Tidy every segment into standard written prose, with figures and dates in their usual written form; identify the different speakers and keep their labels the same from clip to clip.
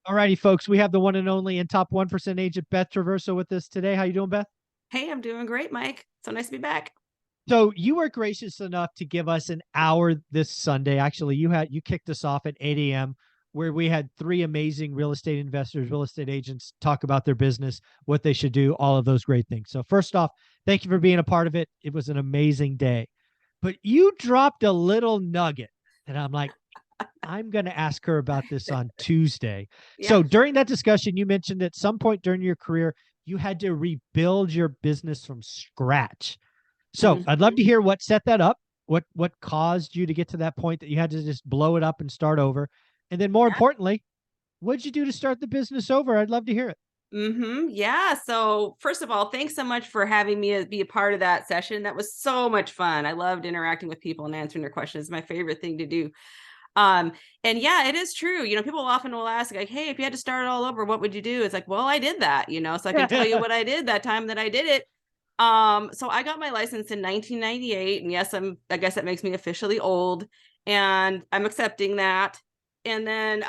Speaker 1: All righty, folks. We have the one and only and top 1% agent, Beth Traverso, with us today. How you doing, Beth?
Speaker 2: Hey, I'm doing great, Mike. So nice to be back.
Speaker 1: So you were gracious enough to give us an hour this Sunday. Actually, you kicked us off at 8 a.m. where we had three amazing real estate investors, real estate agents talk about their business, what they should do, all of those great things. So first off, thank you for being a part of it. It was an amazing day. But you dropped a little nugget and I'm like, I'm going to ask her about this on Tuesday.
Speaker 2: Yeah.
Speaker 1: So during that discussion, you mentioned at some point during your career, you had to rebuild your business from scratch. So I'd love
Speaker 2: Mhm.
Speaker 1: to hear what set that up, what caused you to get to that point that you had to just blow it up and start over. And then more
Speaker 2: Yeah.
Speaker 1: importantly, what'd you do to start the business over? I'd love to hear it.
Speaker 2: Yeah. So first of all, thanks so much for having me be a part of that session. That was so much fun. I loved interacting with people and answering their questions. It's my favorite thing to do. Um, and yeah, it is true. People often will ask, like, hey, if you had to start it all over, what would you do? It's like, well, I did that, so I can tell you what I did that time that I did it. So I got my license in 1998, and yes, I guess that makes me officially old, and I'm accepting that. And then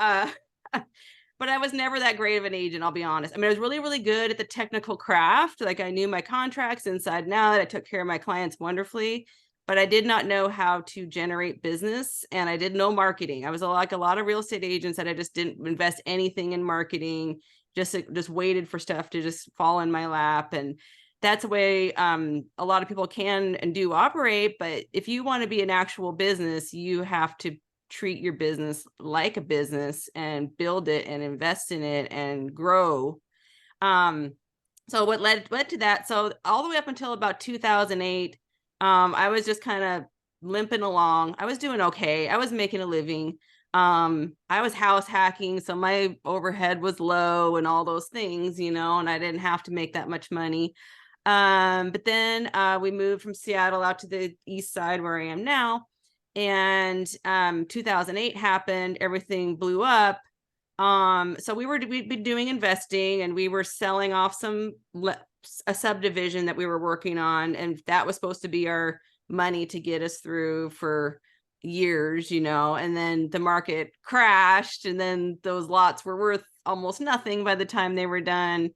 Speaker 2: but I was never that great of an agent, I'll be honest. I mean, I was really, really good at the technical craft. Like, I knew my contracts inside and out. I took care of my clients wonderfully, but I did not know how to generate business, and I didn't know marketing. I was like a lot of real estate agents that I just didn't invest anything in marketing, just waited for stuff to just fall in my lap. And that's the way a lot of people can and do operate. But if you want to be an actual business, you have to treat your business like a business and build it and invest in it and grow. Um, so what led to that? So all the way up until about 2008, I was just kind of limping along. I was doing okay. I was making a living. I was house hacking, so my overhead was low and all those things, and I didn't have to make that much money. But then we moved from Seattle out to the east side where I am now. And 2008 happened, everything blew up. So we'd been doing investing, and we were selling off a subdivision that we were working on, and that was supposed to be our money to get us through for years, and then the market crashed, and then those lots were worth almost nothing by the time they were done.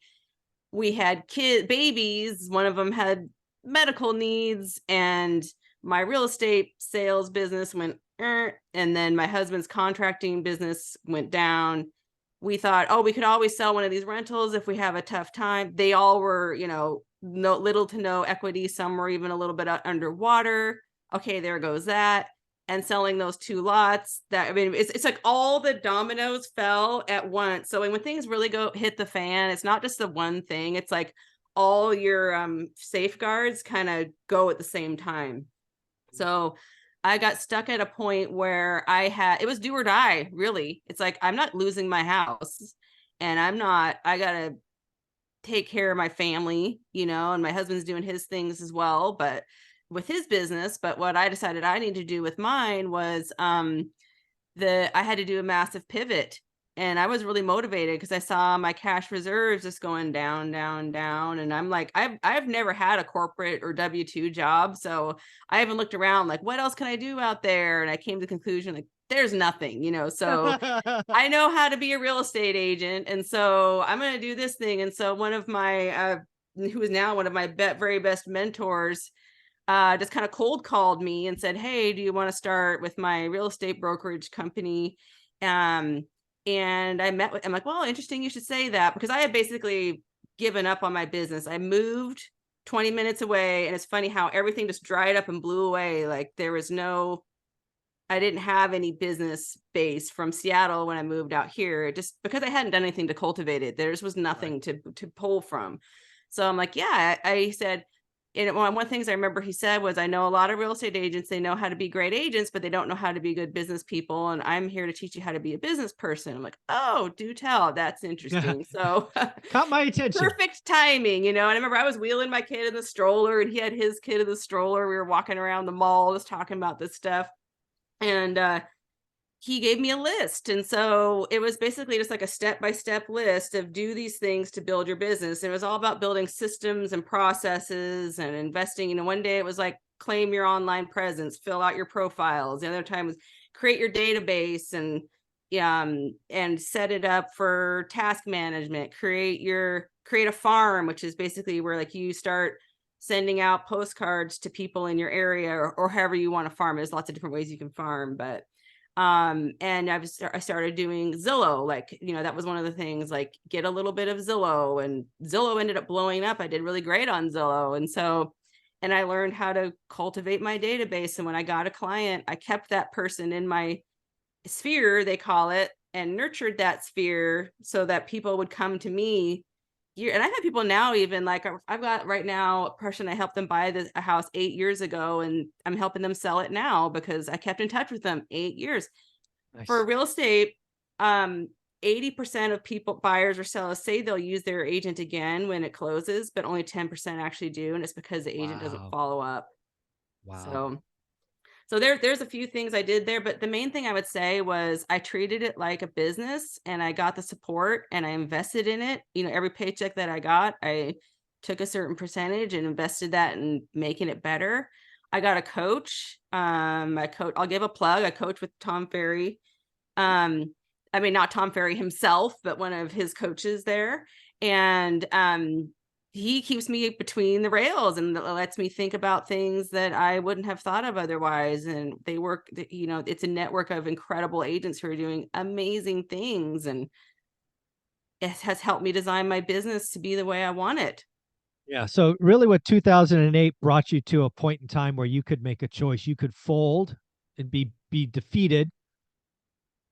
Speaker 2: We had babies, one of them had medical needs, and my real estate sales business went, and then my husband's contracting business went down. We thought, oh, we could always sell one of these rentals if we have a tough time. They all were, no little to no equity. Some were even a little bit underwater. Okay, there goes that. And selling those two lots, it's like all the dominoes fell at once. So when things really hit the fan, it's not just the one thing. It's like all your safeguards kind of go at the same time. So I got stuck at a point where it was do or die, really. It's like, I'm not losing my house, and I gotta take care of my family, and my husband's doing his things as well, but with his business. But what I decided I need to do with mine was I had to do a massive pivot. And I was really motivated because I saw my cash reserves just going down, down, down. And I'm like, I've never had a corporate or W-2 job. So I haven't looked around like, what else can I do out there? And I came to the conclusion, like, there's nothing, so I know how to be a real estate agent. And so I'm going to do this thing. And so one of my, who is now one of my very best mentors, just kind of cold called me and said, hey, do you want to start with my real estate brokerage company? And I'm like, well, interesting you should say that, because I had basically given up on my business. I moved 20 minutes away, and it's funny how everything just dried up and blew away. Like, I didn't have any business base from Seattle when I moved out here, just because I hadn't done anything to cultivate it. There just was nothing to pull from. So I'm like, yeah, I said, and one of the things I remember he said was, I know a lot of real estate agents, they know how to be great agents, but they don't know how to be good business people. And I'm here to teach you how to be a business person. I'm like, oh, do tell. That's interesting. So
Speaker 1: Caught my attention.
Speaker 2: perfect timing, And I remember I was wheeling my kid in the stroller, and he had his kid in the stroller. We were walking around the mall just talking about this stuff. And he gave me a list. And so it was basically just like a step-by-step list of do these things to build your business. And it was all about building systems and processes and investing. One day it was like, claim your online presence, fill out your profiles. The other time was create your database and, and set it up for task management, create a farm, which is basically where like you start sending out postcards to people in your area, or however you want to farm. There's lots of different ways you can farm, but and I started doing Zillow. Like, that was one of the things, like, get a little bit of Zillow, and Zillow ended up blowing up. I did really great on Zillow. And I learned how to cultivate my database. And when I got a client, I kept that person in my sphere, they call it, and nurtured that sphere so that people would come to me. And I have people now, even like I've got right now a person, I helped them buy a house 8 years ago, and I'm helping them sell it now because I kept in touch with them 8 years.
Speaker 1: Nice.
Speaker 2: For real estate, 80% of buyers or sellers say they'll use their agent again when it closes, but only 10% actually do. And it's because the agent doesn't follow up.
Speaker 1: Wow.
Speaker 2: So there's a few things I did there, but the main thing I would say was I treated it like a business, and I got the support and I invested in it. Every paycheck that I got, I took a certain percentage and invested that in making it better. I got a coach. I'll give a plug. I coach with Tom Ferry. I mean, not Tom Ferry himself, but one of his coaches there. And he keeps me between the rails and lets me think about things that I wouldn't have thought of otherwise. And they work, it's a network of incredible agents who are doing amazing things. And it has helped me design my business to be the way I want it.
Speaker 1: Yeah. So really what 2008 brought you to a point in time where you could make a choice. You could fold and be defeated,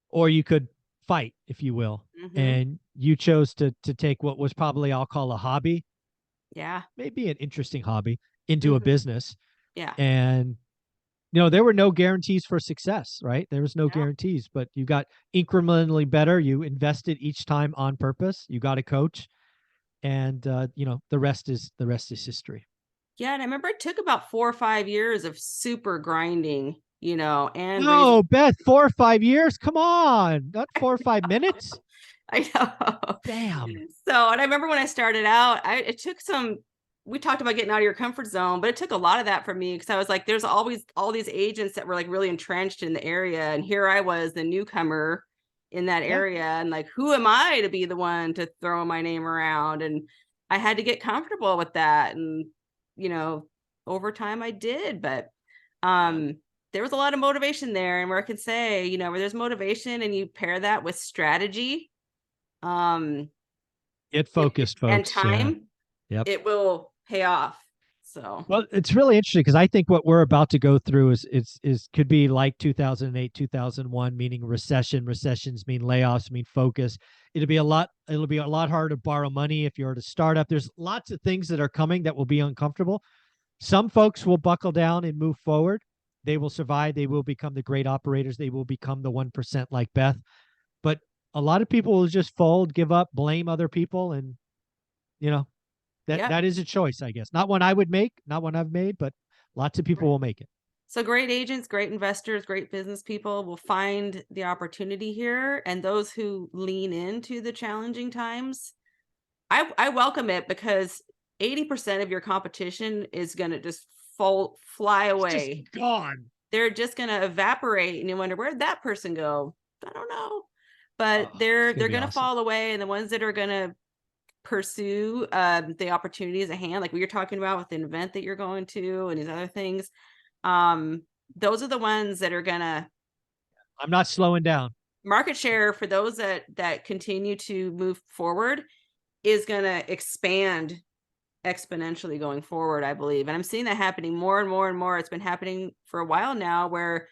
Speaker 1: or you could fight, if you will.
Speaker 2: Mm-hmm.
Speaker 1: And you chose to take what was probably, I'll call, a hobby.
Speaker 2: Yeah.
Speaker 1: Maybe an interesting hobby into a business.
Speaker 2: Yeah.
Speaker 1: And there were no guarantees for success, right? There was no guarantees, but you got incrementally better. You invested each time on purpose. You got a coach, and the rest is history.
Speaker 2: Yeah, and I remember it took about 4 or 5 years of super grinding, and
Speaker 1: No, Beth, 4 or 5 years? Come on, not 4 or 5 minutes.
Speaker 2: I know.
Speaker 1: Damn.
Speaker 2: So, and I remember when I started out, it took we talked about getting out of your comfort zone, but it took a lot of that for me, because I was like, there's always all these agents that were like really entrenched in the area. And here I was, the newcomer in that area. And like, who am I to be the one to throw my name around? And I had to get comfortable with that. And, over time I did, but, there was a lot of motivation there. And where I can say, where there's motivation and you pair that with strategy,
Speaker 1: get focused, folks,
Speaker 2: and time, it will pay off. So,
Speaker 1: well, it's really interesting, because I think what we're about to go through is could be like 2008, 2001, meaning recession. Recessions mean layoffs, mean focus. It'll be a lot harder to borrow money if you're at a startup. There's lots of things that are coming that will be uncomfortable. Some folks will buckle down and move forward. They will survive. They will become the great operators. They will become the 1% like Beth. But a lot of people will just fold, give up, blame other people. And, that is a choice, I guess. Not one I would make, not one I've made, but lots of people will make it.
Speaker 2: So great agents, great investors, great business people will find the opportunity here. And those who lean into the challenging times, I welcome it, because 80% of your competition is going to just fly away.
Speaker 1: Just gone.
Speaker 2: They're just going to evaporate, and you wonder, where'd that person go? I don't know, but they're going to fall away. And the ones that are going to pursue the opportunities at hand, like we were talking about with the event that you're going to and these other things, those are the ones that are gonna,
Speaker 1: I'm not slowing down.
Speaker 2: Market share for those that continue to move forward is gonna expand exponentially going forward, I believe. And I'm seeing that happening more and more and more. It's been happening for a while now, where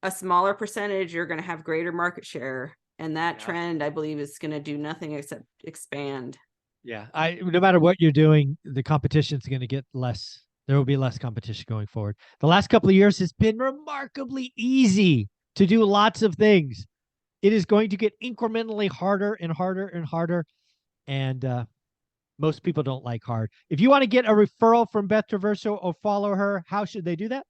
Speaker 2: a smaller percentage you're going to have greater market share. And that trend, I believe, is going to do nothing except expand.
Speaker 1: Yeah. No matter what you're doing, the competition is going to get less. There will be less competition going forward. The last couple of years has been remarkably easy to do lots of things. It is going to get incrementally harder and harder and harder. And most people don't like hard. If you want to get a referral from Beth Traverso or follow her, how should they do that?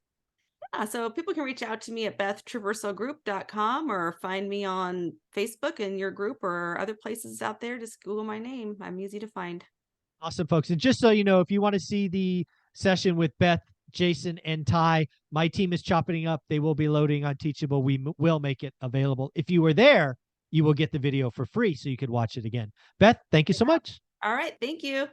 Speaker 2: So people can reach out to me at bethtraversogroup.com, or find me on Facebook in your group or other places out there. Just Google my name. I'm easy to find.
Speaker 1: Awesome, folks. And just so you know, if you want to see the session with Beth, Jason, and Ty, my team is chopping up. They will be loading on Teachable. We will make it available. If you were there, you will get the video for free so you could watch it again. Beth, thank you so much.
Speaker 2: All right. Thank you.